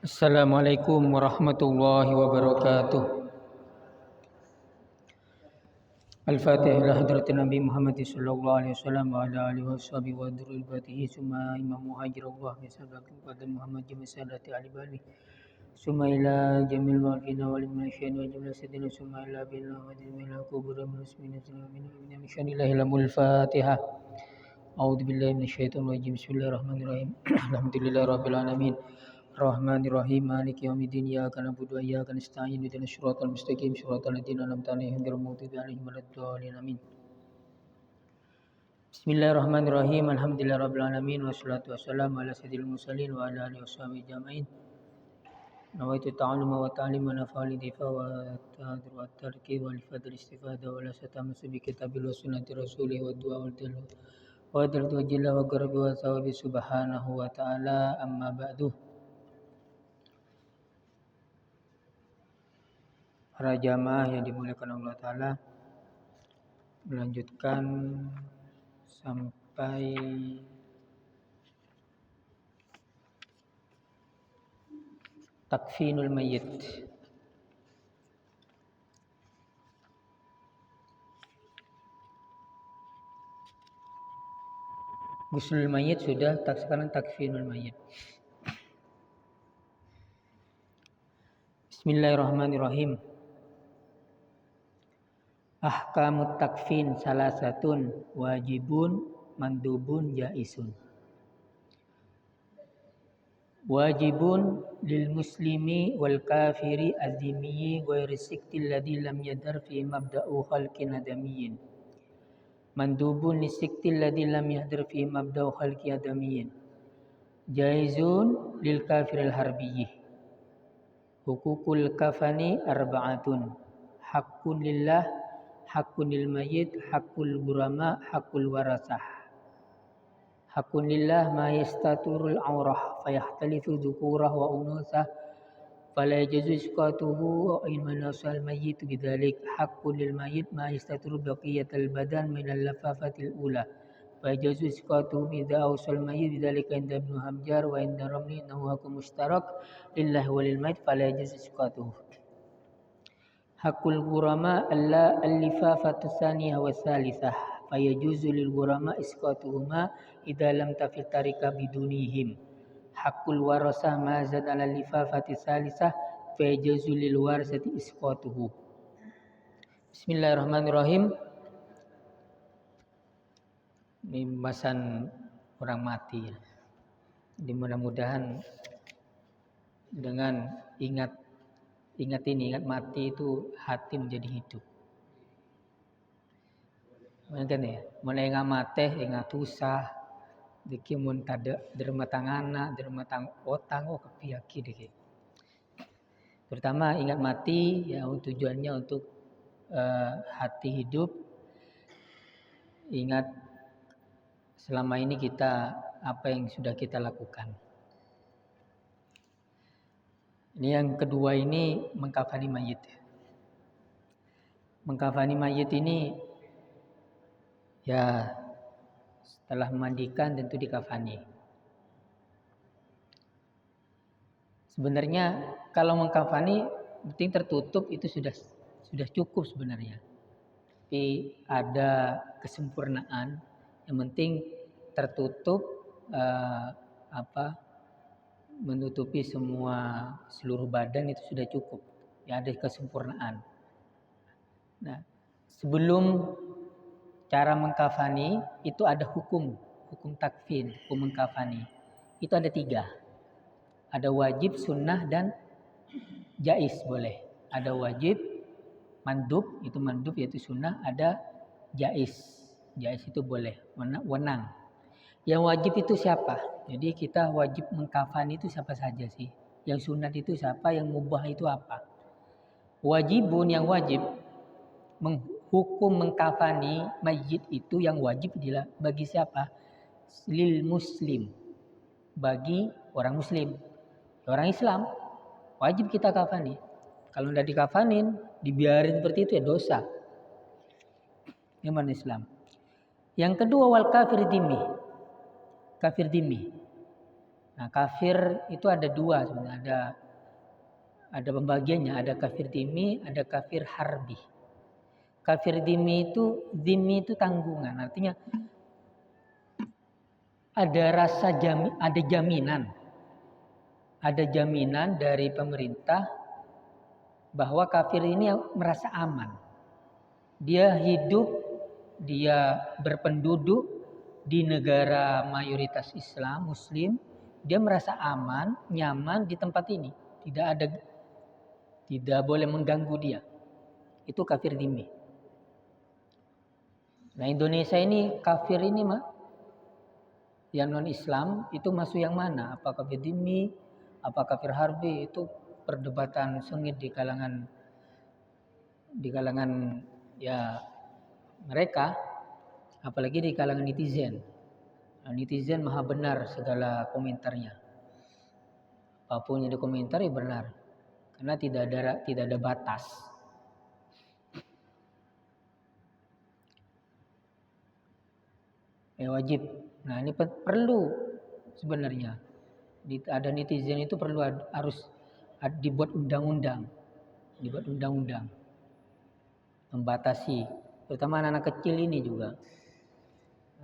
Assalamualaikum warahmatullahi wabarakatuh. Al-Fatihah ila hadratin Nabi Muhammad sallallahu alaihi wasallam wa ala alihi washabihi wa dzurriyyatihi summa imam muhajirullah bi sadatin qadam Muhammad jami sadati ali bali summa ila jamil wafina wal masyin wa jamil sidina summa ila bil wa kubur muslimin min syanillahi lamul Fatihah. A'udzu billahi minasyaitonir rajim. Bismillahirrahmanirrahim. Alhamdulillahi rabbil alamin. Rahmanirrahim Maliki yaumiddin Iyyaka na'budu wa iyyaka nasta'in ihdinas siratal mustaqim siratal ladzina an'amta 'alaihim ghairil maghdubi 'alaihim waladdallin amin. Bismillahirrahmanirrahim. Alhamdulillahirabbil alamin wassalatu wassalamu ala sayyidil mursalin wa ala alihi washabihi ajmain. Nawaitu ta'alluma wa ta'lima nafa'ali difa wa ta'adur wa tarki wa lifadil istifada wa la satamasu bi kitabil wa sunnati rasulih wa du'a wal dalil wa dalil jalla wa qarabi wa thawabi subhanahu wa ta'ala amma ba'du. Para jamaah yang dimuliakan Allah Ta'ala, melanjutkan sampai takfinul mayyit. Ghuslul mayyit sudah, sekarang takfinul mayyit. Bismillahirrahmanirrahim. Ahkamut takfin salasatun wajibun mandubun jaisun. Wajibun lil muslimi wal kafiri azimiyyi ghairi siktil ladzi lam yadhar fi mabda'u khalqin adamiyyin. Mandubun lisiktil ladzi lam yadhar fi mabda'u khalqi adamiyyin. Jaizun lil kafiril harbiyyi. Hukukul kafani arba'atun. Haqqun lillah, haqqun lil mayyit, haqqul ghurama, haqqul warasah. Haqqun lillah ma yastaturul aurah fayahtalifu dhukurah wa unusah fala yajuzu isqatuhu wa in manasal mayyit bidzalik. Haqqun lil mayyit ma yastaturu baqiyatal badan min al-lafafatil ula fa yajuzu isqatuhu idza awsal mayyit bidzalika inda Ibnu Hamjar wa inda Ramli innahu haqqun mushtarak lillahi wa lil mayyit fala yajuzu isqatuhu. Hakul ghurama alla al-lifafatu tsaniyah wa tsalitsah fayajuzu lil ghurama isqatuhuma idza lam tafil tarika bidunihim. Hakul warasah ma zada al-lifafati tsalitsah fayajuzu lil warasati isqatuhu. Bismillahirrahmanirrahim. Ini pembahasan orang mati. Jadi mudah-mudahan dengan ingat mati itu hati menjadi hidup. Mungkin ya, mulai ingat mati, ingat usah, diki mun tada derma tangana, derma tang otang kepiaki diki. Pertama ingat mati, ya tujuannya untuk hati hidup. Ingat selama ini kita apa yang sudah kita lakukan. Ini yang kedua ini mengkafani mayit. Mengkafani mayit ini ya setelah memandikan tentu dikafani. Sebenarnya kalau mengkafani penting tertutup itu sudah cukup sebenarnya. Tapi ada kesempurnaan. Yang penting tertutup menutupi seluruh badan itu sudah cukup. Ya ada kesempurnaan. Nah, sebelum cara mengkafani itu ada hukum takfin, hukum mengkafani. Itu ada 3. Ada wajib, sunnah dan jaiz boleh. Ada wajib, mandub yaitu sunnah, ada jaiz. Jaiz itu boleh, wenang. Yang wajib itu siapa? Jadi kita wajib mengkafani itu siapa saja sih? Yang sunat itu siapa? Yang mubah itu apa? Wajibun yang wajib hukum mengkafani mayit itu yang wajib bagi siapa? Lil muslim. Bagi orang muslim. Orang Islam wajib kita kafani. Kalau tidak dikafanin, dibiarin seperti itu ya dosa. Iman Islam. Yang kedua wal kafir dhimmi. Kafir dhimmi. Nah, kafir itu ada dua sebenarnya. Ada pembagiannya, ada kafir dhimmi, ada kafir harbi. Kafir dhimmi itu tanggungan, artinya ada ada jaminan dari pemerintah bahwa kafir ini merasa aman. Dia hidup, dia berpenduduk di negara mayoritas Islam, Muslim, dia merasa aman, nyaman di tempat ini. Tidak boleh mengganggu dia. Itu kafir dhimmi. Nah, Indonesia ini kafir ini yang non Islam itu masuk yang mana? Apa kafir dhimmi, apa kafir harbi? Itu perdebatan sengit di kalangan ya mereka, apalagi di kalangan netizen. Nah, netizen maha benar segala komentarnya. Apapun yang dikomentari benar, karena tidak ada batas. Wajib. Nah, ini perlu sebenarnya. Ada netizen itu harus dibuat undang-undang, membatasi, terutama anak-anak kecil ini juga.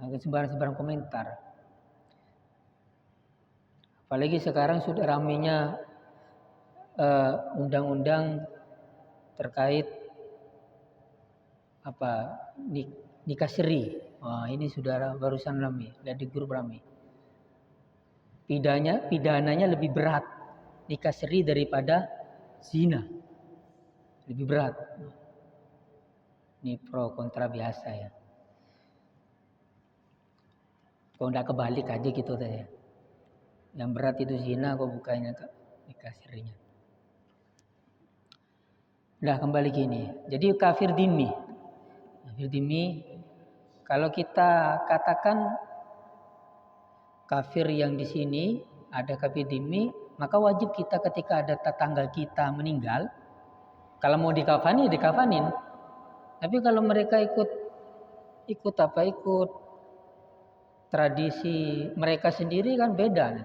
Sebarang komentar. Apalagi sekarang sudah ramainya undang-undang terkait nikah siri. Wah, ini sudah barusan ramai, dan di grup ramai. Pidananya lebih berat nikah siri daripada zina. Lebih berat. Ini pro kontra biasa ya. Kok enggak kebalik aja gitu tadi. Yang berat itu zina, kok bukannya nikah sirinya. Udah kembali gini. Jadi kafir dhimmi. Kafir dhimmi, kalau kita katakan kafir yang di sini ada kafir dhimmi, maka wajib kita ketika ada tetangga kita meninggal, kalau mau dikafanin, dikafanin. Tapi kalau mereka ikut tradisi mereka sendiri kan beda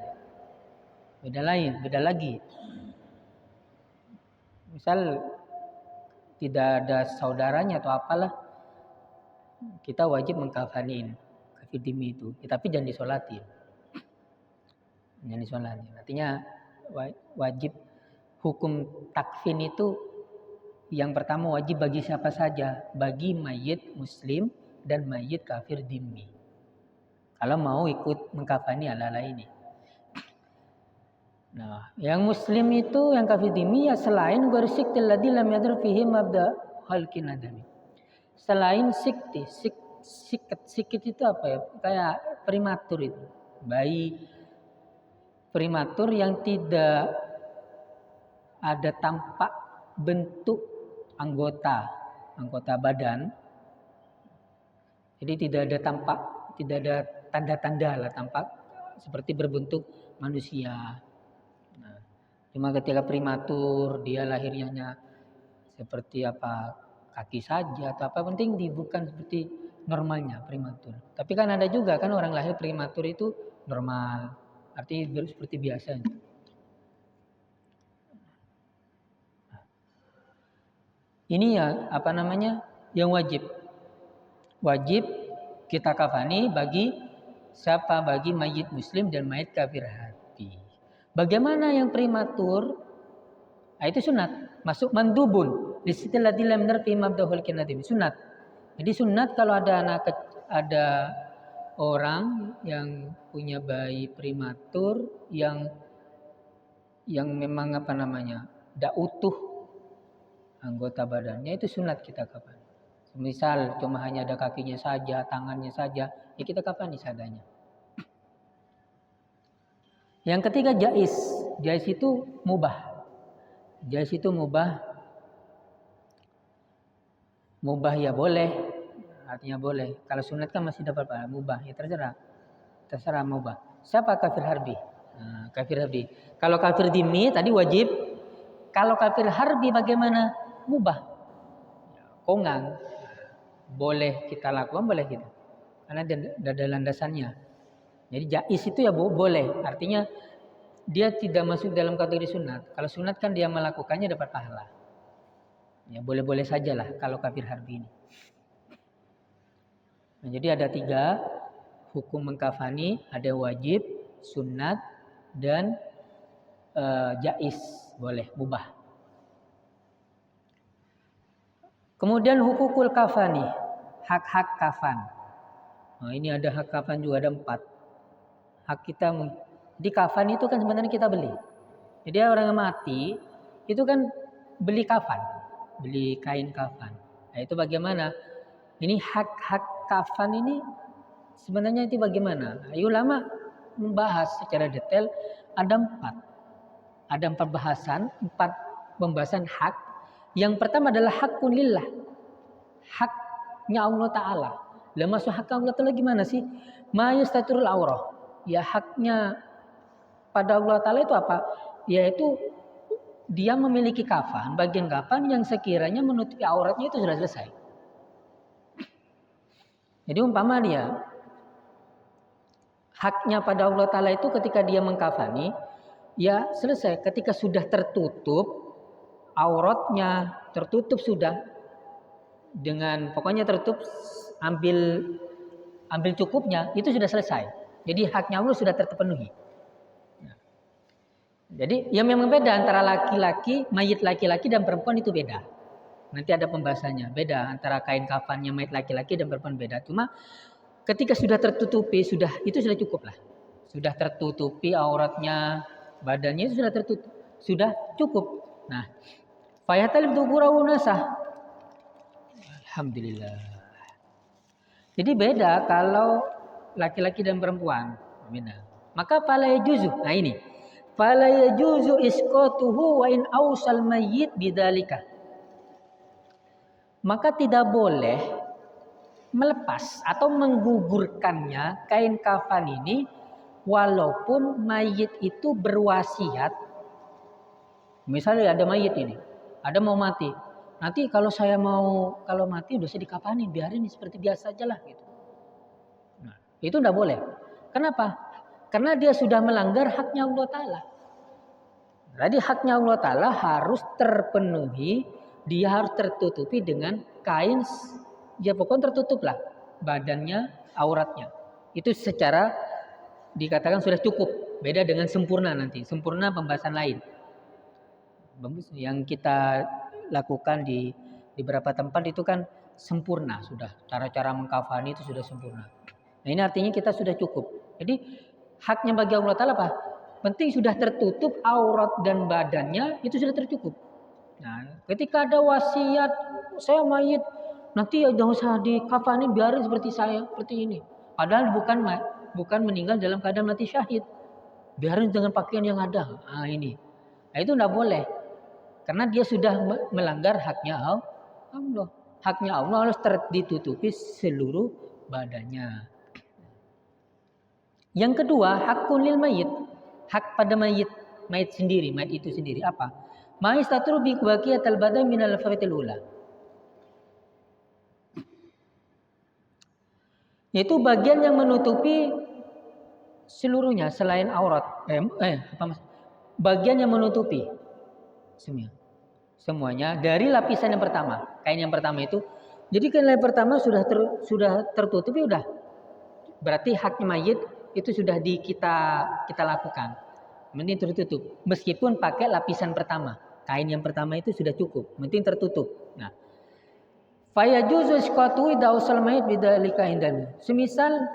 lagi. Misal tidak ada saudaranya atau apalah, kita wajib mengkafanin kafir dhimmi itu. Tapi jangan disolatin. Artinya wajib hukum takfin itu yang pertama wajib bagi siapa saja, bagi mayit muslim dan mayit kafir dhimmi. Kalau mau ikut mengkafani ala-ala ini. Nah, yang muslim itu yang kafir dhimmi ya selain gharsiktil ladzi lam yadur fihi mabda khalqin adami. Selain sikit itu apa ya? Kayak prematur itu. Bayi prematur yang tidak ada tampak bentuk anggota badan. Jadi tidak ada tanda-tanda lah tampak seperti berbentuk manusia. Nah, cuma ketika prematur dia lahirnya seperti apa, kaki saja atau apa, penting bukan seperti normalnya prematur. Tapi kan ada juga kan orang lahir prematur itu normal, artinya seperti biasa. Ini ya yang wajib kita kafani bagi siapa? Bagi mayit muslim dan mayit kafir harbi. Bagaimana yang prematur? Nah, itu sunat, masuk mandubun di setelah dilam narfi mabdahul kinadim, sunat. Jadi sunat kalau ada orang yang punya bayi prematur yang memang tidak utuh anggota badannya, itu sunat kita kafani. Misal cuma hanya ada kakinya saja, tangannya saja, ya kita kafani seadanya. Yang ketiga jaiz. Jaiz itu mubah. Jaiz itu mubah. Mubah ya boleh, artinya boleh. Kalau sunat kan masih dapat pahala. Mubah ya terserah mubah. Siapa kafir harbi? Nah, kafir harbi. Kalau kafir dhimmi tadi wajib. Kalau kafir harbi bagaimana? Mubah. Kongang. Boleh kita lakukan, boleh karena ada landasannya. Jadi jaiz itu ya boleh. Artinya dia tidak masuk dalam kategori sunat. Kalau sunat kan dia melakukannya dapat pahala. Ya boleh-boleh sajalah kalau kafir harbi ini. Nah, jadi ada 3 hukum mengkafani, ada wajib, sunat, dan jais, boleh, mubah. Kemudian hukukul kafani, hak-hak kafan. Nah, ini ada hak kafan juga, ada 4. Hak kita di kafan itu kan sebenarnya kita beli. Jadi orang yang mati itu kan beli kafan, beli kain kafan. Nah, itu bagaimana? Ini hak-hak kafan ini sebenarnya itu bagaimana? Ulama membahas secara detail ada 4. Ada 4 bahasan, 4 pembahasan hak. Yang pertama adalah hakun lillah. Haknya Allah Ta'ala. Lah masuk hak Allah Ta'ala gimana sih? Ma yastaturul aurah. Ya haknya pada Allah Ta'ala itu apa? Yaitu dia memiliki kafan, bagian kafan yang sekiranya menutupi auratnya itu sudah selesai. Jadi umpama dia haknya pada Allah Ta'ala itu ketika dia mengkafani, ya selesai. Ketika sudah tertutup auratnya, tertutup sudah dengan pokoknya tertutup, ambil cukupnya, itu sudah selesai. Jadi haknya Allah sudah terpenuhi. Jadi yang memang beda antara laki-laki, mayit laki-laki dan perempuan itu beda. Nanti ada pembahasannya. Beda antara kain kafannya mayit laki-laki dan perempuan beda. Cuma ketika sudah tertutupi, itu sudah cukup lah. Sudah tertutupi auratnya, badannya itu sudah tertutup, sudah cukup. Nah, fayatalib dukurahu nasah. Alhamdulillah. Jadi beda kalau laki-laki dan perempuan. Maka fala yajuzu. Nah ini. Fala yajuzu isqatuhu wa in awsal mayyit bidzalika. Maka tidak boleh melepas atau menggugurkannya kain kafan ini walaupun mayit itu berwasiat. Misalnya ada mayit ini, ada mau mati. Nanti kalau mati udah saya dikafanin, biarin seperti biasa aja lah gitu. Nah, itu tidak boleh. Kenapa? Karena dia sudah melanggar haknya Allah Ta'ala. Jadi haknya Allah Ta'ala harus terpenuhi. Dia harus tertutupi dengan kain. Ya pokoknya tertutup lah. Badannya, auratnya. Itu secara dikatakan sudah cukup. Beda dengan sempurna nanti. Sempurna pembahasan lain. Yang kita lakukan di beberapa tempat itu kan sempurna sudah. Cara-cara mengkafani itu sudah sempurna. Nah ini artinya kita sudah cukup. Jadi haknya bagi Allah Ta'ala apa? Penting sudah tertutup aurat dan badannya itu sudah tercukup. Nah, ketika ada wasiat, saya mayit, nanti jangan usah dikafani, biarin seperti saya, seperti ini. Padahal bukan meninggal dalam keadaan mati syahid. Biarin dengan pakaian yang ada. Nah, ini. Nah, itu tidak boleh. Karena dia sudah melanggar haknya Allah. Haknya Allah harus ditutupi seluruh badannya. Yang kedua, hakun lil mayit. Hak pada mayit sendiri, mayit itu sendiri apa? Ma yastaturu bi baqiyatil badan min al-faratil ula. Yaitu bagian yang menutupi seluruhnya selain aurat. Bagian yang menutupi semuanya dari lapisan yang pertama. Kain yang pertama itu. Jadi kain yang pertama sudah tertutupi udah. Berarti haknya mayit itu sudah kita lakukan. Penting tertutup. Meskipun pakai lapisan pertama. Kain yang pertama itu sudah cukup. Penting tertutup. Nah. Fayajuzu isqatu idza usal mayit bidzalika indana. Semisal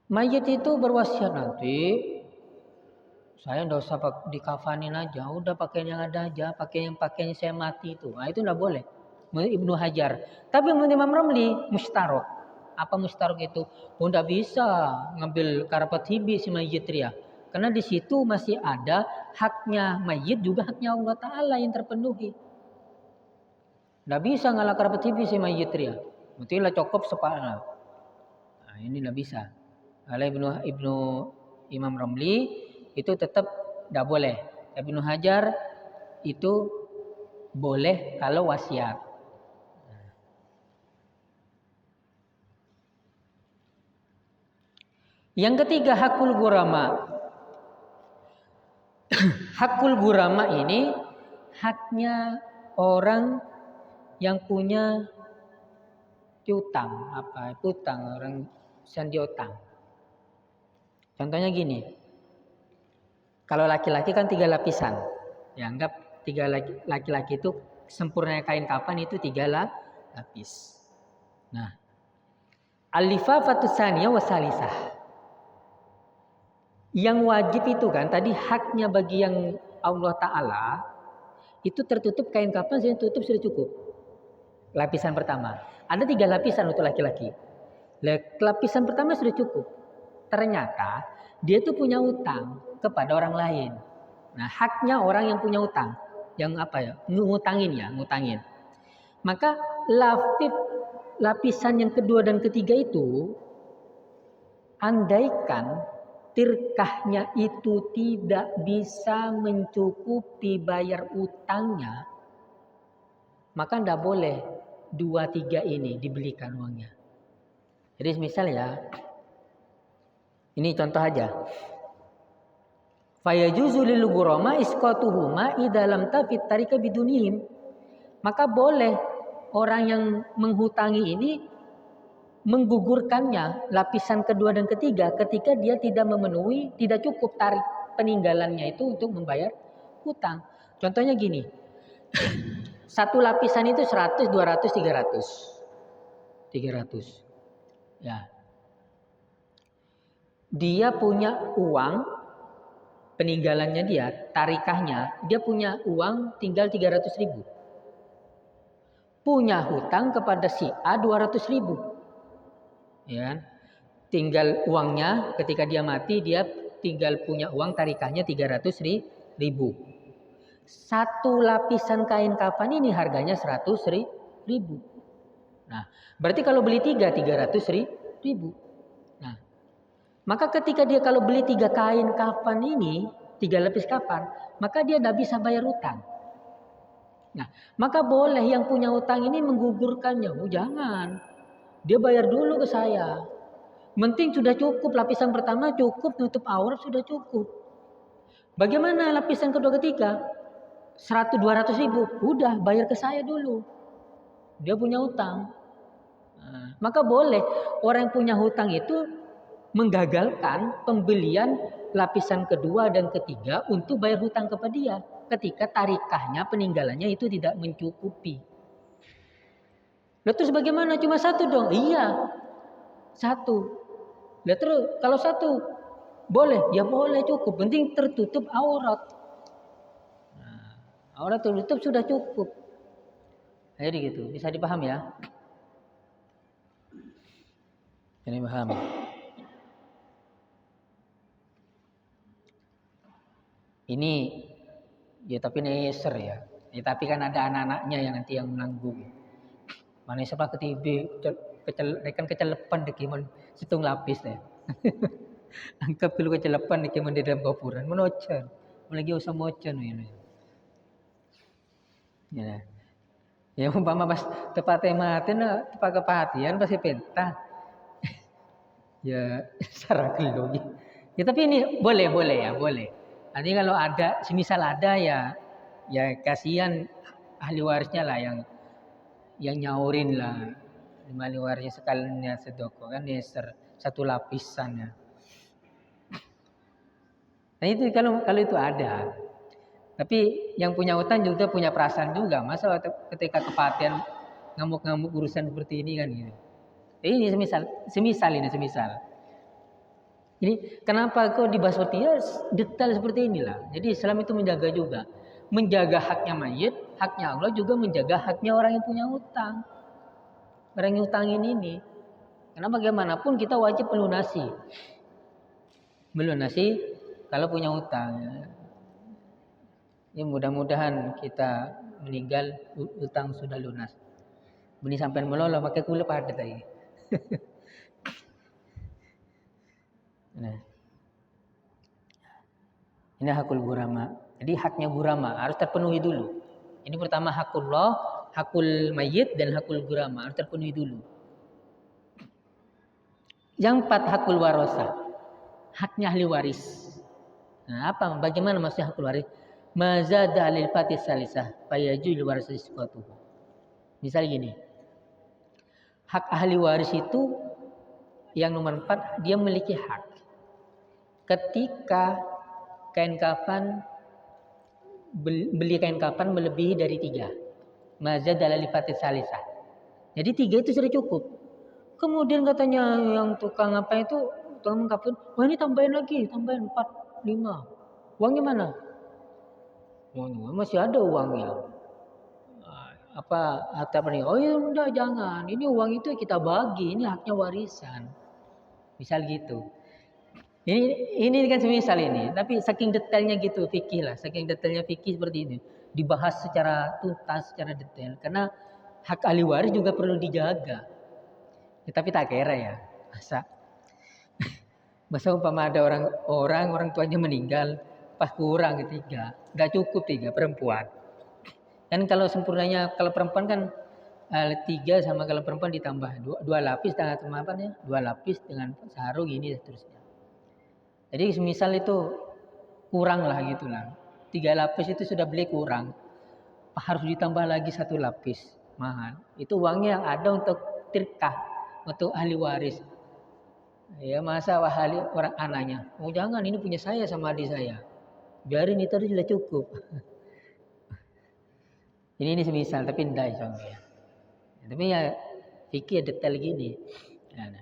mayit itu berwasiat nanti saya enggak usah dikafanin aja, udah pakai yang ada aja, pakai yang saya mati itu. Nah, itu enggak boleh. Ibnu Hajar. Tapi menurut Imam Ramli mustarok. Apa mustarok itu? Oh, enggak bisa ngambil karapat hibi si mayit ria. Karena di situ masih ada haknya mayit juga haknya Allah Ta'ala yang terpenuhi. Enggak bisa ngalah karapat hibi si mayit ria. Mestilah cukup separuh. Nah, ini enggak bisa. Oleh Ibnu Imam Ramli itu tetap enggak boleh. Ibnu Hajar itu boleh kalau wasiat. Yang ketiga hakul gurama. Hakul gurama ini haknya orang yang punya piutang, piutang orang yang diutang. Contohnya gini, kalau laki-laki kan 3 lapisan, ya anggap 3 laki-laki itu sempurna kain kafan itu 3 lapis. Nah, al-lifafatu tsaniyah wasalisah. Yang wajib itu kan tadi haknya bagi yang Allah Ta'ala itu tertutup kain kafan sudah tutup sudah cukup. Lapisan pertama. Ada 3 lapisan untuk laki-laki. Lapisan pertama sudah cukup. Ternyata dia itu punya utang kepada orang lain. Nah, haknya orang yang punya utang, yang ngutangin. Maka lapisan yang kedua dan ketiga itu, andaikan tirkahnya itu tidak bisa mencukupi bayar utangnya, maka tidak boleh 2-3 ini dibelikan uangnya. Jadi misal ya, ini contoh aja. Fayajuzu lil ghurama isqatuhuma idza lam tafit tarika bidunihim. Maka boleh orang yang menghutangi ini menggugurkannya lapisan kedua dan ketiga ketika dia tidak memenuhi, tidak cukup tarik peninggalannya itu untuk membayar hutang. Contohnya gini. Satu lapisan itu 100, 200, 300. Ya. Dia punya uang peninggalannya dia, tarikahnya, dia punya uang tinggal 300.000. Punya hutang kepada si A 200.000. Ya. Tinggal uangnya ketika dia mati dia tinggal punya uang tarikahnya 300.000. Satu lapisan kain kafan ini harganya 100.000. Nah, berarti kalau beli 300.000. Nah, maka ketika dia kalau beli 3 kain kafan ini, 3 lapis kafan, maka dia tidak bisa bayar utang. Nah, maka boleh yang punya utang ini menggugurkannya. Oh, jangan. Dia bayar dulu ke saya. Penting sudah cukup, lapisan pertama cukup, tutup aurat sudah cukup. Bagaimana lapisan kedua ketiga? 100-200.000. Udah, bayar ke saya dulu. Dia punya utang. Nah, maka boleh orang yang punya hutang itu menggagalkan pembelian lapisan kedua dan ketiga untuk bayar hutang kepada dia ketika tarikahnya peninggalannya itu tidak mencukupi. Lalu terus bagaimana? Cuma 1 dong? Iya, 1. Lalu terus kalau 1 boleh? Ya boleh, cukup. Penting tertutup aurat. Nah, aurat tertutup sudah cukup. Jadi gitu, bisa dipahami ya? Ini paham. Ini ya tapi neser ya. Ya tapi kan ada anak-anaknya yang nanti yang menanggung. Mana siapa ketibe kecelepan dekiman situng lapis deh. Angkap dulu kecelepan dekiman di dalam kuburan menocan. Lagi usah mocan ini. Ya. Ya umpama pas tepat mati tepat kepatian pasti pentah. Ya sarang gelong. Ya tapi ini boleh ya, boleh. Nanti kalau ada, semisal ada ya kasihan ahli warisnya lah yang nyaurin lah. Ahli warisnya sekaliannya sedekah kan neser 1 lapisan ya. Nah itu kalau itu ada. Tapi yang punya utang juga punya perasaan juga. Masa ketika kepatian ngamuk-ngamuk urusan seperti ini kan gitu. Ini semisal. Ini kenapa kau dibahas seperti ya detail seperti inilah. Jadi Islam itu menjaga juga. Menjaga haknya mayit, haknya Allah juga menjaga haknya orang yang punya utang. Orang yang utangin ini. Karena bagaimanapun kita wajib melunasi. Melunasi kalau punya utang. Ya mudah-mudahan kita meninggal utang sudah lunas. Ini sampai melolo pakai kulit padat tadi. Nah. Ini hakul gurama. Jadi haknya gurama harus terpenuhi dulu. Ini pertama hakullah, hakul mayit dan hakul gurama harus terpenuhi dulu. Yang 4 hakul warosah. haknya ahli waris. Nah, bagaimana maksudnya hak waris? Mazada lil fatih salisah fayajul warasati suqatuhu. Misal gini. Hak ahli waris itu yang nomor 4, dia memiliki hak. Ketika kain kafan, beli kain kafan melebihi dari 3. Mazada lil fatih salisah. Jadi 3 itu sudah cukup. Kemudian katanya yang tukang apa itu, tukang kafan, wah ini tambahin lagi, tambahin 4, 5. Uangnya mana? Masih ada uangnya. Apa nih? Oh ya udah jangan. Ini uang itu kita bagi, ini haknya warisan. Misal gitu. Ini kan semisal ini, tapi saking detailnya gitu fikih lah, saking detailnya fikih seperti ini. Dibahas secara tuntas, secara detail karena hak ahli waris juga perlu dijaga. Ya, tapi tak kira ya. Masa umpama ada orang tuanya meninggal, pas kurang ketiga, nggak cukup 3 perempuan. Kan kalau sempurnanya kalau perempuan kan 3 sama kalau perempuan ditambah 2 lapis dengan apa ya? 2 lapis dengan sarung ini dan seterusnya. Jadi misal itu kurang lah gitulah. 3 lapis itu sudah beli kurang. Harus ditambah lagi 1 lapis mahal. Itu uangnya yang ada untuk tirkah, untuk ahli waris. Ya masa ahli orang anaknya. Oh jangan, ini punya saya sama adik saya. Biarin itu sudah cukup. Ini semisal tapi tidak contohnya. Tapi ya fikih detail gini. Nah.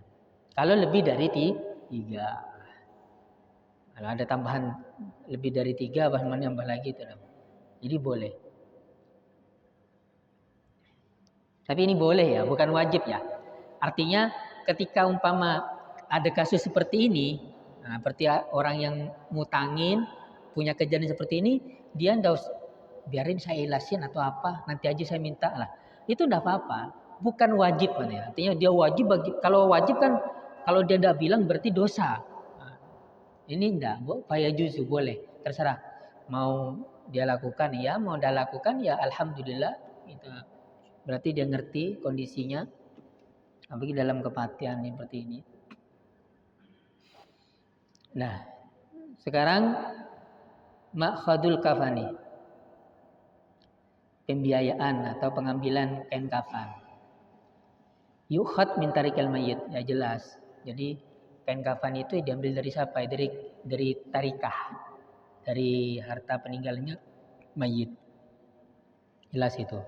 Kalau lebih dari 3. Kalau ada tambahan lebih dari 3, bahkan nambah lagi itu. Jadi boleh. Tapi ini boleh ya, bukan wajib ya. Artinya ketika umpama ada kasus seperti ini, seperti orang yang ngutangin, punya kejadian seperti ini, dia ndak usah biarin saya ilasin atau apa, nanti aja saya minta lah. Itu ndak apa-apa, bukan wajib kan ya. Artinya dia wajib kalau wajib kan kalau dia ndak bilang berarti dosa. Ini ndak, faya juzu boleh, terserah. Mau dia lakukan ya, mau dia lakukan ya alhamdulillah. Itu berarti dia ngerti kondisinya. Apalagi dalam kepatihan seperti ini. Nah, sekarang makhadul kafani. Pembiayaan atau pengambilan kain kafan. Yukhad min tarikal mayyit, ya jelas. Jadi kain kafan itu diambil dari siapa? Dari tarikah. Dari harta peninggalannya mayyit. Jelas itu.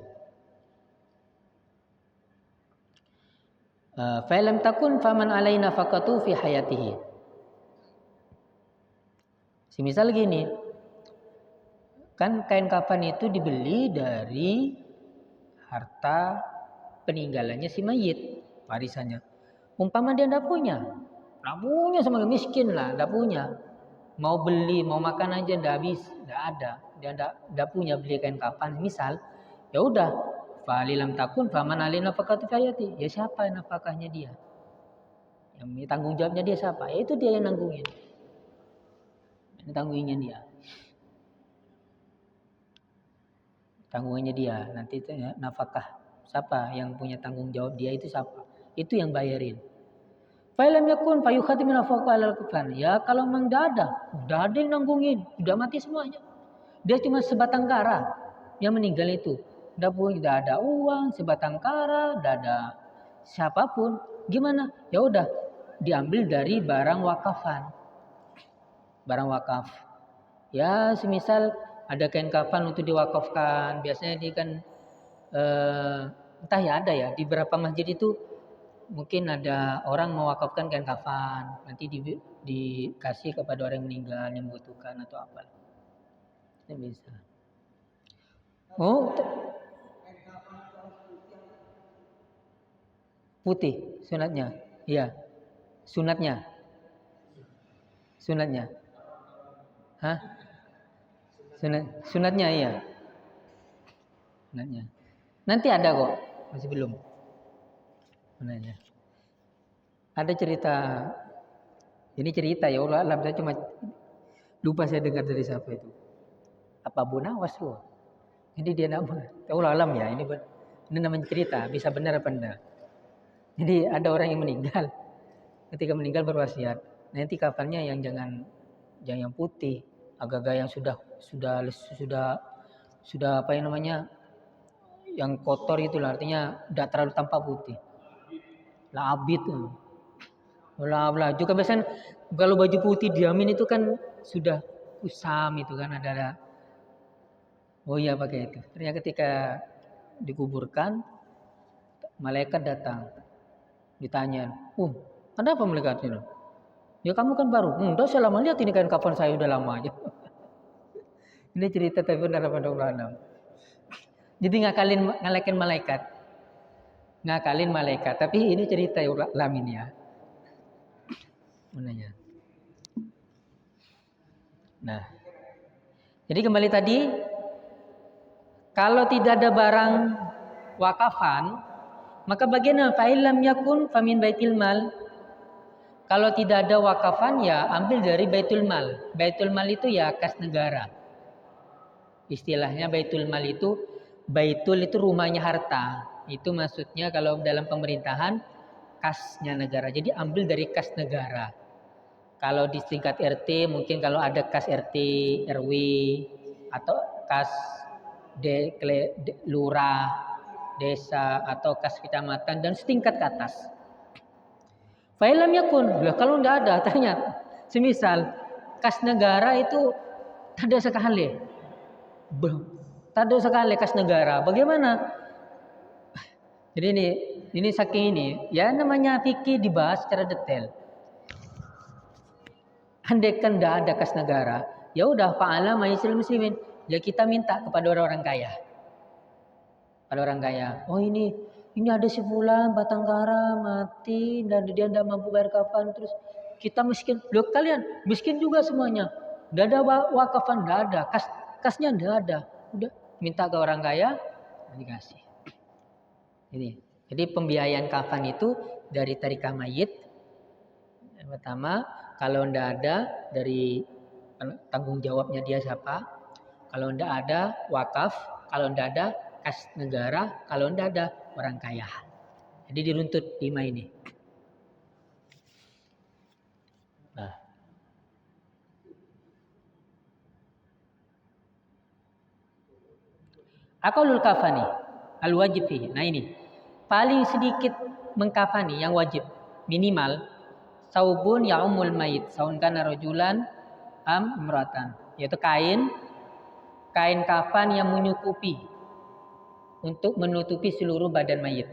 Falam takun faman alaina faqatu fi hayatihi. Semisal gini, kan kain kafan itu dibeli dari harta peninggalannya si mayit, warisannya. Umpama dia tidak punya sama miskin lah, tidak punya. Mau beli, mau makan aja tidak habis, tidak ada. Dia tidak punya beli kain kafan. Misal, ya udah, falilam takun faman alina faqatu fi hayati. Ya siapa nafkahnya dia? Yang tanggung jawabnya dia siapa? Ya itu dia yang nanggungin. Tanggungannya dia. Tanggungannya dia. Nanti itu ya, nafkah. Siapa yang punya tanggung jawab dia itu siapa? Itu yang bayarin. Fa'ilam yakun fayukhati min nafaqah alal kufan. Ya kalau memang udah ada yang nanggungin, udah mati semuanya. Dia cuma sebatang kara yang meninggal itu. Tidak ada uang, sebatang kara, tidak ada siapapun. Gimana? Ya udah diambil dari barang wakafan. Barang wakaf. Ya semisal ada kain kafan untuk diwakafkan. Biasanya dia kan entah ya ada ya di beberapa masjid itu mungkin ada orang mewakafkan kain kafan. Nanti dikasih kepada orang yang meninggal yang membutuhkan atau apa. Itu bisa. Oh, putih sunatnya. Iya. Sunatnya. Hah? Sunatnya iya. Sunatnya. Nanti ada kok, masih belum. Sunatnya. Ada cerita. Ini cerita ya Allah alam, saya cuma lupa saya dengar dari siapa itu. Apa Abu Nawas loh. Jadi dia nama. Allah alam ya, ini namanya cerita, bisa benar apa enggak. Jadi ada orang yang meninggal. Ketika meninggal berwasiat, nanti kafannya yang jangan yang putih, agak-agak yang sudah apa yang namanya, yang kotor itulah, artinya tidak terlalu tampak putih. Labit. Lah juga biasanya kalau baju putih diamin itu kan sudah kusam itu kan ada. Oh iya pakai itu. Ternyata ketika dikuburkan, malaikat datang, ditanya, ada apa malaikat itu? Ya kamu kan baru. Udah saya lama lihat ini kan kafan saya udah lama aja. Ini cerita tapi benar apa enggak. Jadi ngalahin malaikat. Ngakalin malaikat. Tapi ini cerita lamin ya. Menanya. Nah. Jadi kembali tadi, kalau tidak ada barang wakafan, maka bagaimana? Fa'ilam yakun famin baitil mal. Kalau tidak ada wakafan ya ambil dari baitul mal. Baitul mal itu ya kas negara. Istilahnya baitul mal itu, baitul itu rumahnya harta. Itu maksudnya kalau dalam pemerintahan kasnya negara. Jadi ambil dari kas negara. Kalau di tingkat RT mungkin kalau ada kas RT, RW atau kas lurah, desa atau kas kecamatan dan setingkat ke atas. Fa'ilam yakun, kalau tidak ada ternyata semisal kas negara itu tak ada sekali. Tak ada sekali kas negara. Bagaimana? Jadi ini saking ini, ya namanya fikih dibahas secara detail. Andaikan tidak ada kas negara, ya udah fa'ala ma'isil muslimin. Ya kita minta kepada orang-orang kaya. Pada orang kaya. Oh ini ada si fulan Batangkara mati dan dia tidak mampu bayar kafan, terus kita miskin. Loh kalian miskin juga semuanya. Tidak ada wakafan, tidak ada. Kasnya tidak ada. Udah minta ke orang kaya, dikasih. Ini. Jadi pembiayaan kafan itu dari tarikah mayit. Yang pertama, kalau tidak ada dari tanggung jawabnya dia siapa. Kalau tidak ada wakaf, kalau tidak ada kas negara, kalau tidak ada orang kaya. Jadi diruntut 5 ini. Nah. Aqallul kafani al-wajib fihi. Nah ini. Paling sedikit mengkafani yang wajib minimal saubun ya'umul mayit saun kana rajulan am imratan, yaitu kain kafan yang menyukupi untuk menutupi seluruh badan mayit,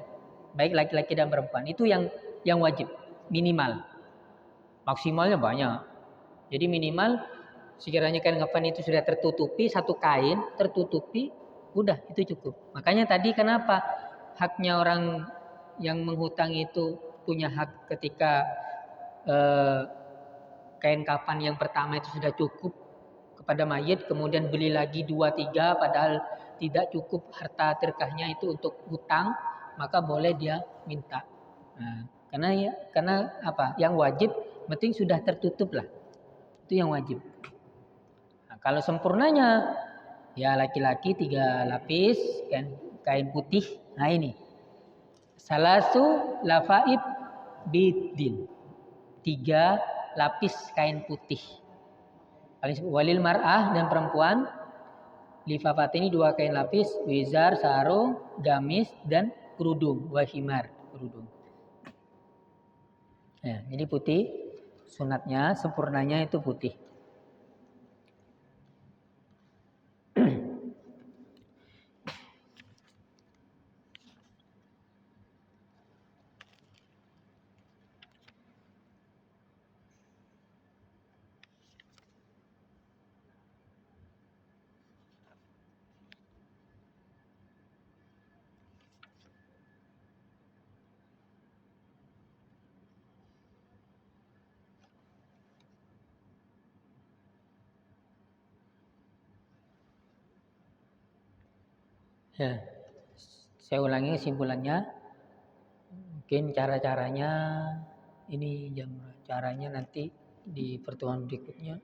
baik laki-laki dan perempuan. Itu yang wajib minimal. Maksimalnya banyak. Jadi minimal sekiranya kain kafan itu sudah tertutupi, satu kain tertutupi, udah itu cukup. Makanya tadi kenapa haknya orang yang menghutang itu punya hak ketika kain kafan yang pertama itu sudah cukup kepada mayit, kemudian beli lagi 2-3 padahal tidak cukup harta terkahnya itu untuk hutang, maka boleh dia minta. Nah, karena apa? Yang wajib penting sudah tertutup lah. Itu yang wajib. Nah, kalau sempurnanya ya laki-laki 3 lapis kain putih. Nah ini. Salasu lafaib bidin. 3 lapis kain putih. Walil mar'ah dan perempuan lifafat ini 2 kain lapis, wizar, sarung, gamis dan kerudung, wahimar, kerudung. Ya, jadi putih, sunatnya, sempurnanya itu putih. Ya, saya ulangi kesimpulannya. Mungkin cara-caranya ini caranya nanti di pertemuan berikutnya.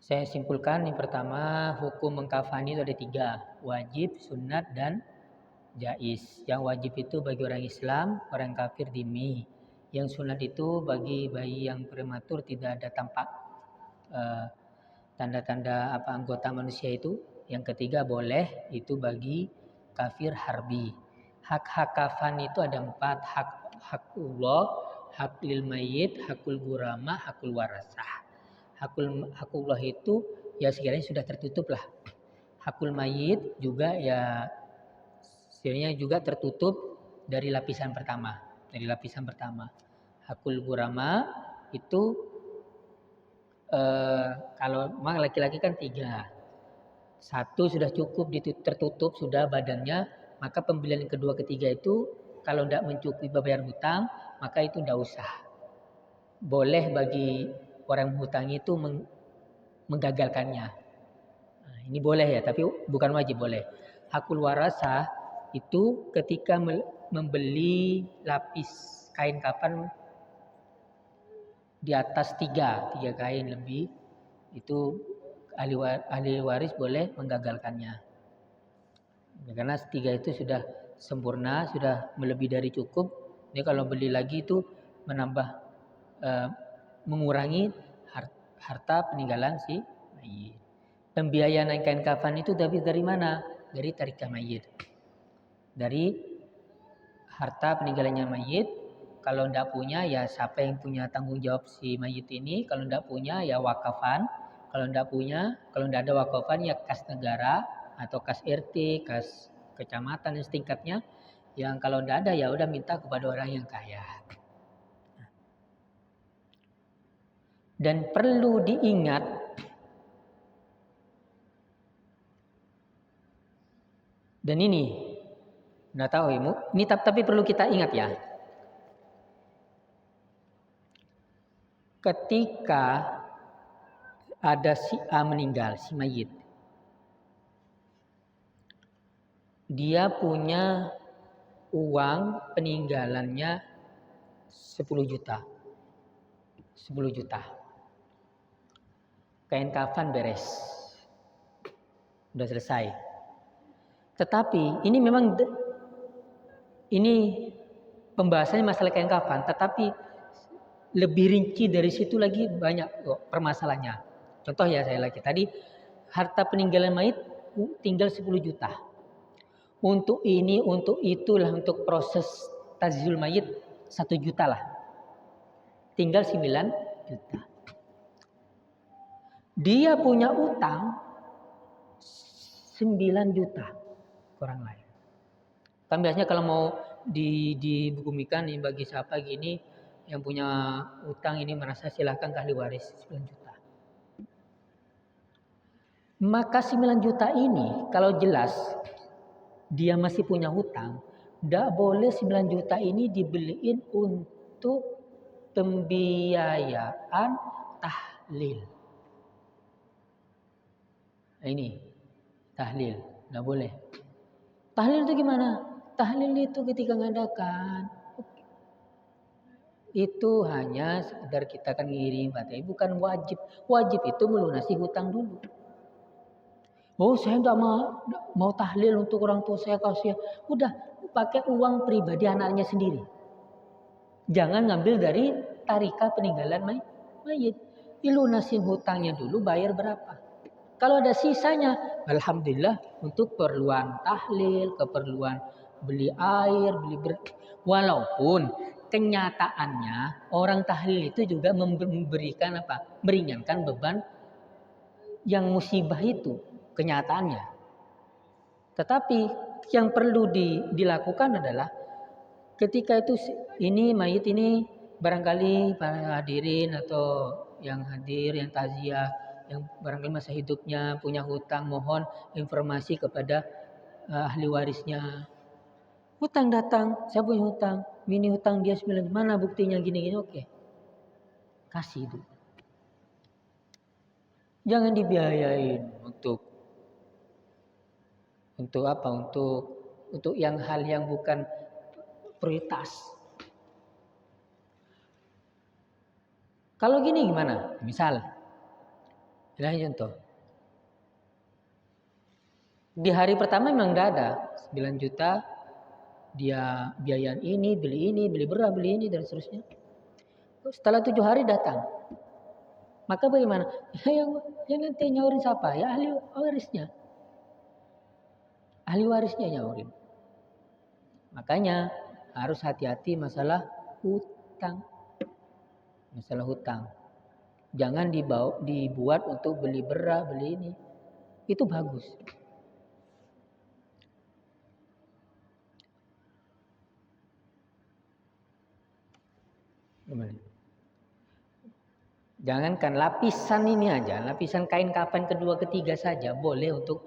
Saya simpulkan yang pertama, hukum mengkafani itu ada 3, wajib, sunat dan jaiz. Yang wajib itu bagi orang Islam, orang kafir dhimmi. Yang sunat itu bagi bayi yang prematur tidak ada tampak tanda-tanda anggota manusia itu. Yang ketiga boleh itu bagi kafir harbi. Hak-hak kafan itu ada 4. Hakullah, hak lil mayyit, hakul gurama, hakul warasah. Hakullah itu ya sekiranya sudah tertutup lah. Hakul mayyit juga ya sekiranya juga tertutup dari lapisan pertama. Hakul gurama itu kalau memang laki-laki kan 3. 1 sudah cukup tertutup sudah badannya, maka pembelian yang kedua ketiga itu kalau tidak mencukupi bayar hutang, maka itu tidak usah. Boleh bagi orang menghutangi itu menggagalkannya. Nah, ini boleh ya, tapi bukan wajib, boleh. Hakul warasah itu ketika membeli lapis kain kafan di atas 3 kain lebih, itu ahli waris boleh menggagalkannya. Karena 3 itu sudah sempurna, sudah melebihi dari cukup. Ini kalau beli lagi itu menambah mengurangi harta peninggalan si mayit. Pembiayaan kain kafan itu dari mana? Dari tarikah mayit. Dari harta peninggalannya mayit. Kalau tidak punya ya siapa yang punya tanggung jawab si mayit ini. Kalau tidak punya ya wakafan. Kalau tidak ada wakafan ya kas negara atau kas RT, kas kecamatan dan setingkatnya. Yang kalau tidak ada ya udah minta kepada orang yang kaya. Dan perlu diingat dan ini nggak tahu ya, ini tapi perlu kita ingat ya. Ketika ada si A meninggal, si mayit, dia punya uang peninggalannya 10 juta. 10 juta. Kain kafan beres. Sudah selesai. Tetapi ini memang pembahasannya masalah kain kafan, tetapi lebih rinci dari situ lagi banyak permasalahannya. Contoh ya saya lagi tadi, harta peninggalan mayit tinggal 10 juta. Untuk ini, untuk itulah, untuk proses tazyul mayit 1 juta lah. Tinggal 9 juta. Dia punya utang 9 juta ke orang lain. Kan biasanya kalau mau dibukumikan nih bagi siapa gini yang punya utang ini merasa silahkan ke ahli waris 9 juta. Maka 9 juta ini kalau jelas dia masih punya hutang, tidak boleh 9 juta ini dibeliin untuk pembiayaan tahlil. Nah, ini tahlil, tidak boleh. Tahlil itu gimana? Tahlil itu ketika mengadakan itu hanya sekedar kita kan ngirim fatihah, bukan wajib. Wajib itu melunasi hutang dulu. Oh, saya tidak mau tahlil untuk orang tua saya kasih. Udah pakai uang pribadi anaknya sendiri. Jangan ngambil dari tarikah peninggalan mayit. Lunasin hutangnya dulu, bayar berapa. Kalau ada sisanya, alhamdulillah untuk keperluan tahlil, keperluan beli air, walaupun kenyataannya orang tahlil itu juga memberikan meringankan beban yang musibah itu, kenyataannya. Tetapi yang perlu dilakukan adalah ketika itu ini mayit ini barangkali para hadirin atau yang hadir, yang takziah, yang barangkali masa hidupnya punya hutang, mohon informasi kepada ahli warisnya. Hutang datang, saya punya hutang, ini hutang dia 9, mana buktinya gini-gini, oke. Kasih itu. Jangan dibiayain untuk apa? Untuk yang hal yang bukan prioritas. Kalau gini gimana? Misal, contoh. Di hari pertama memang tidak ada 9 juta dia biayain ini, beli beras, beli ini dan seterusnya. Setelah 7 hari datang. Maka bagaimana? Yang nanti nyaurin siapa? Ya ahli warisnya. Ahli warisnya nyaurin. Makanya harus hati-hati masalah hutang. Masalah hutang. Jangan dibuat untuk beli beras, beli ini. Itu bagus. Jangankan lapisan ini aja, lapisan kain kapan kedua ketiga saja boleh untuk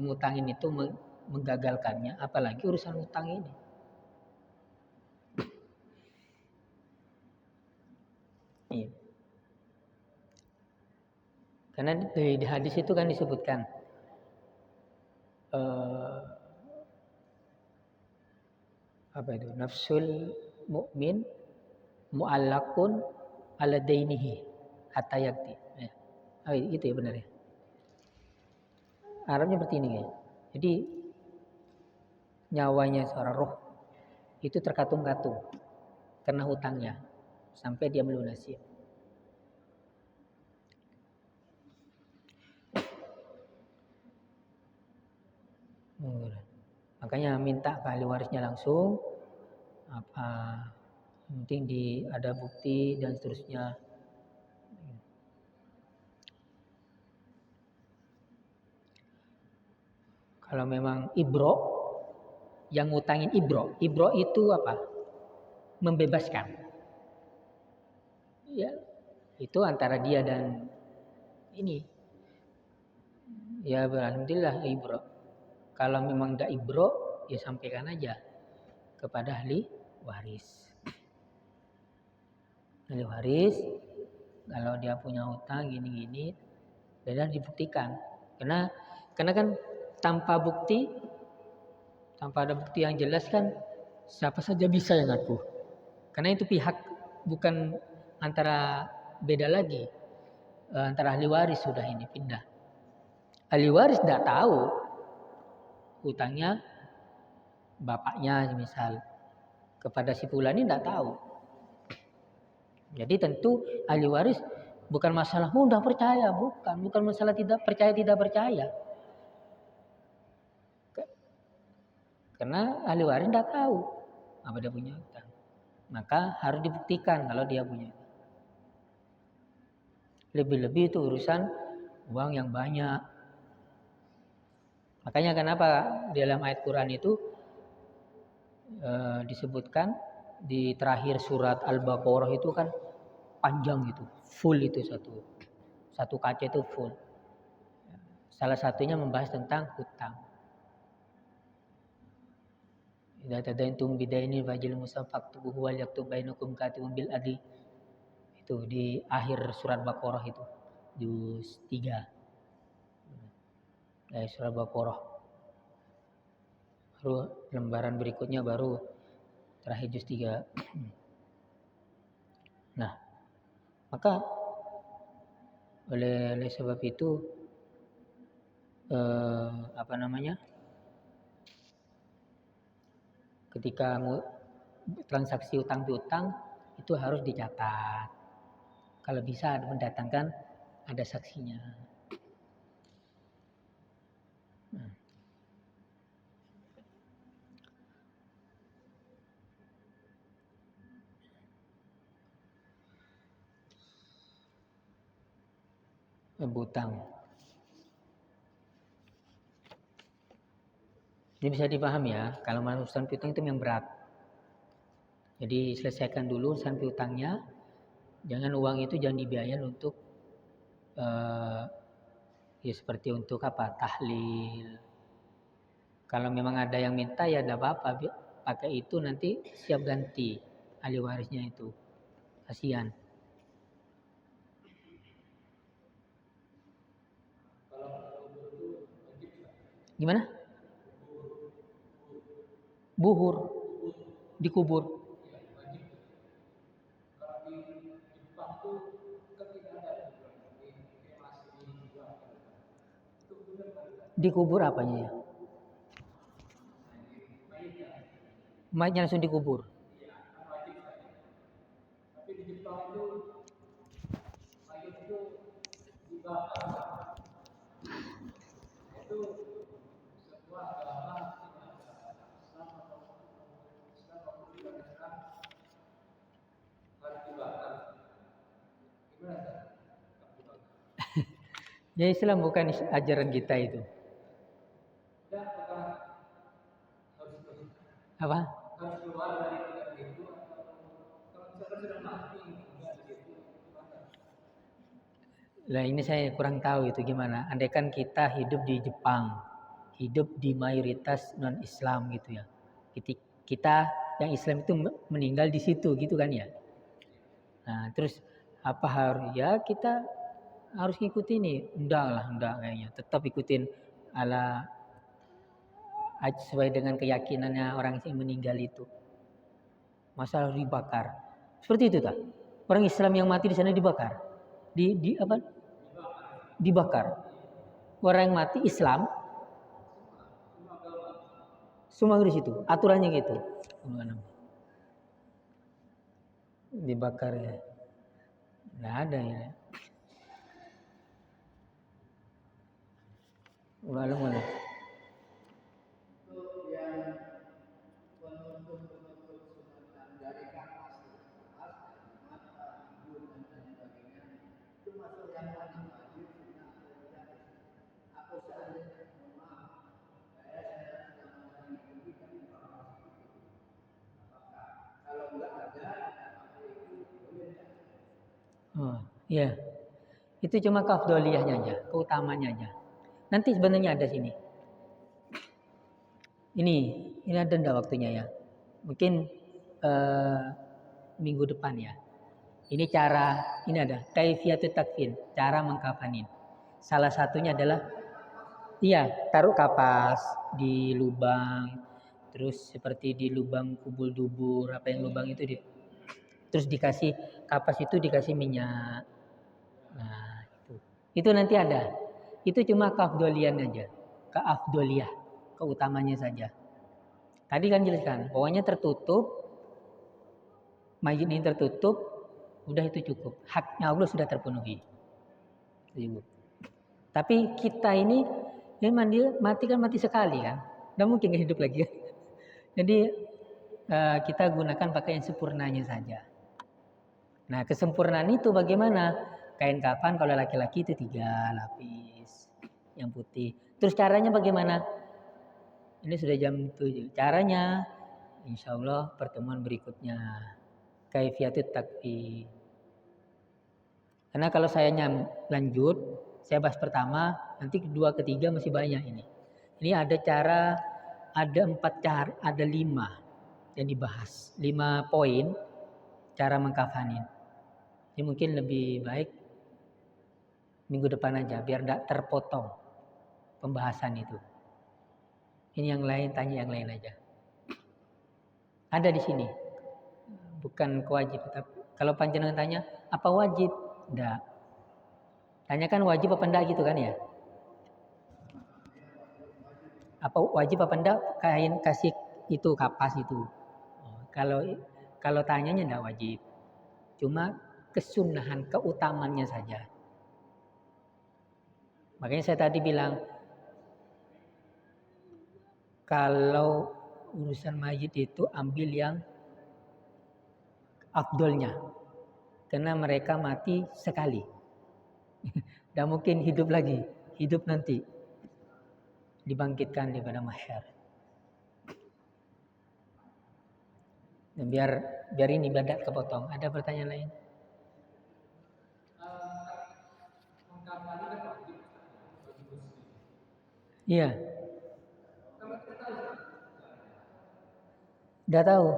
ngutangin itu menggagalkannya, apalagi urusan hutang ini. Iya. Karena di hadis itu kan disebutkan apa itu, nafsul mukmin mu'allaqun ala dainihi hatta yakti. Itu ya benar ya. Arabnya seperti ini ya. Jadi nyawanya seorang roh itu terkatung-katung karena hutangnya sampai dia melunasi. Makanya minta ke ahli warisnya langsung, apa penting ada bukti dan seterusnya. Kalau memang ibro, yang ngutangin ibro itu apa? Membebaskan. Ya, itu antara dia dan ini. Ya alhamdulillah ibro. Kalau memang enggak ibro, ya sampaikan aja kepada ahli waris. Ahli waris, kalau dia punya hutang gini-gini, dan dibuktikan. Karena kan tanpa ada bukti yang jelas kan, siapa saja bisa yang ngaku. Karena itu pihak bukan antara beda lagi, antara ahli waris sudah ini pindah. Ahli waris tidak tahu hutangnya bapaknya misal kepada si fulan ini tidak tahu. Jadi tentu ahli waris bukan masalah mudah percaya, bukan masalah tidak percaya. Karena ahli waris tidak tahu apa dia punya hutang. Maka harus dibuktikan kalau dia punya. Lebih-lebih itu urusan uang yang banyak. Makanya kenapa dalam ayat Quran itu disebutkan di terakhir surat Al-Baqarah itu kan panjang itu, full itu satu kaca itu full. Salah satunya membahas tentang hutang. Idza tadaintum bidaini fajil musafaqtuhu wal yaktub bainakum katibun bil adli. Itu di akhir surat Baqarah itu, juz 3. Dari surat Baqarah. Baru lembaran berikutnya baru terakhir juz 3. Nah, maka oleh sebab itu ketika transaksi utang piutang itu harus dicatat. Kalau bisa mendatangkan ada saksinya. Hutang. Ini bisa dipahami ya, kalau urusan piutang itu yang berat. Jadi selesaikan dulu urusan piutangnya, jangan uang itu jangan dibiayain untuk ya seperti untuk apa? Tahlil. Kalau memang ada yang minta ya tidak apa-apa, pakai itu nanti siap ganti ahli warisnya itu. Kasihan. Gimana? Buhur, dikubur. Dikubur apanya ya? mayatnya langsung dikubur. Ya Islam bukan ajaran kita itu. Apa? Lah ini saya kurang tahu itu gimana. Andaikan kita hidup di Jepang, hidup di mayoritas non Islam gitu ya. Kita yang Islam itu meninggal di situ gitu kan ya. Nah, terus apa harus ya kita harus ngikutin ini? Enggak kayaknya. Tetap ikutin ala sesuai dengan keyakinannya orang yang meninggal itu. Masa harus dibakar. Seperti itu tak? Orang Islam yang mati di sana dibakar. Di apa? Dibakar. Orang yang mati Islam semua di situ. Aturannya gitu. Dibakar ya. Nggak ada ya. Malu. Oh, iya. Itu cuma keafdoliyahnya aja, keutamanya aja. Nanti sebenarnya ada sini. Ini ada enggak waktunya ya? Mungkin minggu depan ya. Ini ada kaifiyatut takfin, cara mengkafanin. Salah satunya adalah taruh kapas di lubang, terus seperti di lubang kubul dubur, apa yang lubang itu terus dikasih kapas itu dikasih minyak. Nah, itu nanti ada. Itu cuma keafdolian aja. Keafdoliyah, keutamanya saja. Tadi kan jelaskan, pokoknya tertutup, mayit ini tertutup, udah itu cukup. Haknya Allah sudah terpenuhi. Tapi kita ini memang dia mati kan mati sekali kan. Nggak mungkin hidup lagi. Jadi kita gunakan pakai yang sempurnanya saja. Nah kesempurnaan itu bagaimana? Kain kafan kalau laki-laki itu 3 lapis yang putih. Terus caranya bagaimana? Ini sudah jam 7. Caranya insya Allah pertemuan berikutnya. Kaifiyatut takfin. Karena kalau saya lanjut, saya bahas pertama, nanti kedua, ketiga masih banyak ini. Ini ada 4 cara, ada 5 yang dibahas. 5 poin cara mengkafanin. Ini mungkin lebih baik minggu depan aja, biar tidak terpotong pembahasan itu. Ini yang lain, tanya yang lain aja. Ada di sini. Bukan kewajiban. Kalau panjenengan tanya, apa wajib? Enggak. Tanyakan wajib apa enggak gitu kan ya? Apa wajib apa enggak kasih itu kapas itu? Kalau tanyanya enggak wajib. Cuma kesunahan, keutamannya saja. Makanya saya tadi bilang kalau urusan mayit itu ambil yang afdolnya. Karena mereka mati sekali. Tidak mungkin hidup lagi. Hidup nanti. Dibangkitkan daripada mahsyar. Dan biar ini badak kepotong. Ada pertanyaan lain? Iya. Udah tahu.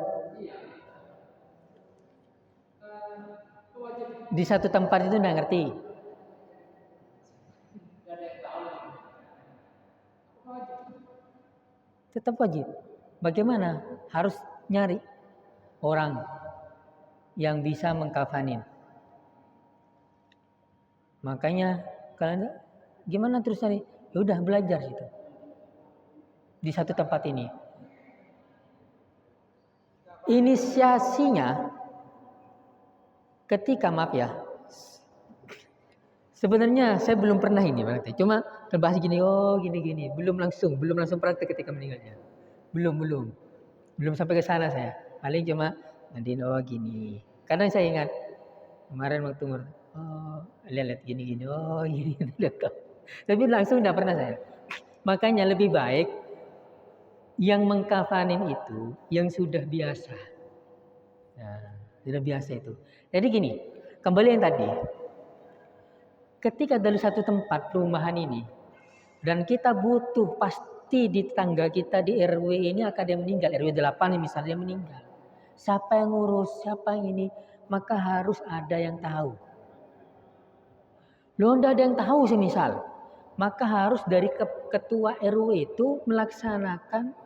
Di satu tempat itu enggak ngerti. Tetap wajib. Bagaimana? Harus nyari orang yang bisa mengkafanin. Makanya kalian gimana terus nyari? Ya udah belajar situ. Di satu tempat ini. Inisiasinya ketika maaf ya. Sebenarnya saya belum pernah ini berarti. Cuma terbahas gini, oh gini. Belum langsung praktek ketika meninggalnya. Belum sampai ke sana saya. Paling cuma nanti oh gini. Kadang saya ingat kemarin waktu oh lihat gini, oh gini. Tapi langsung tidak pernah saya. Makanya lebih baik yang mengkafanin itu yang sudah biasa. Nah, sudah biasa itu. Jadi gini, kembali yang tadi. Ketika dari satu tempat perumahan ini dan kita butuh pasti di tetangga kita di RW ini akan ada yang meninggal, RW 8 misalnya meninggal. Siapa yang ngurus, siapa yang ini, maka harus ada yang tahu. Loh enggak ada yang tahu semisal, maka harus dari ketua RW itu melaksanakan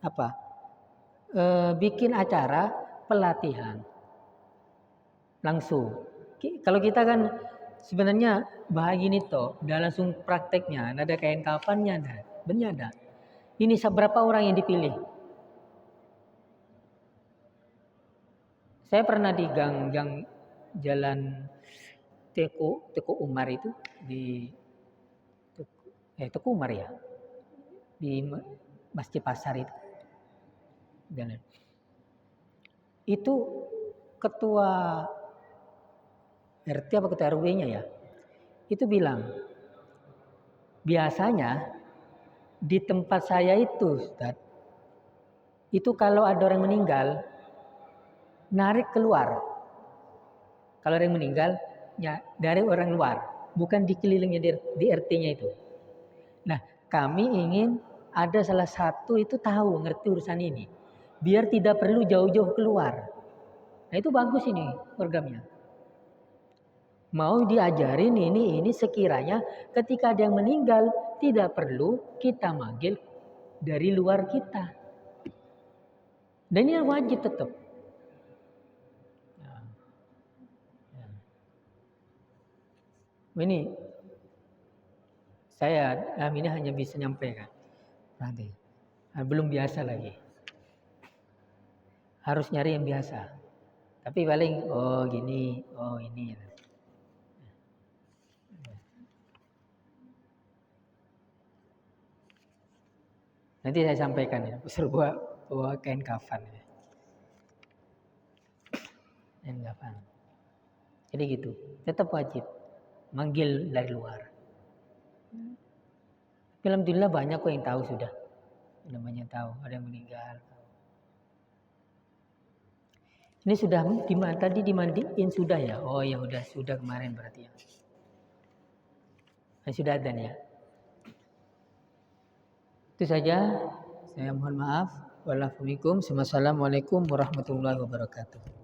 apa? Bikin acara pelatihan langsung. Kalau kita kan sebenarnya bahagia ini toh, udah langsung prakteknya, ada kain kafannya, ada, benar ada. Ini seberapa orang yang dipilih? Saya pernah di gang jalan Teku Umar itu di Teku Umar ya, di Masjid Pasar itu. Jalan. Itu ketua RT apa ketua RW-nya ya, itu bilang, biasanya di tempat saya itu, Ustaz, itu kalau ada orang meninggal, narik keluar. Kalau ada yang meninggal, ya dari orang luar, bukan dikelilingnya di RT-nya itu. Nah, kami ingin ada salah satu itu tahu, ngerti urusan ini, biar tidak perlu jauh-jauh keluar. Nah itu bagus ini programnya. Mau diajarin ini sekiranya ketika ada yang meninggal tidak perlu kita manggil dari luar kita. Dan ini wajib tetap. Ini saya ini hanya bisa nyampaikan. Nanti belum biasa lagi. Harus nyari yang biasa. Tapi paling oh gini, oh ini. Nanti saya sampaikan ya, suruh bawa kain kafan ya. Kain kafan. Jadi gitu, tetap wajib manggil dari luar. Alhamdulillah banyak kok yang tahu sudah. Namanya tahu, ada yang meninggal. Ini sudah tadi dimandiin sudah ya? Oh ya sudah kemarin berarti ya. Sudah ada ya. Itu saja. Saya mohon maaf. Wassalamualaikum warahmatullahi wabarakatuh.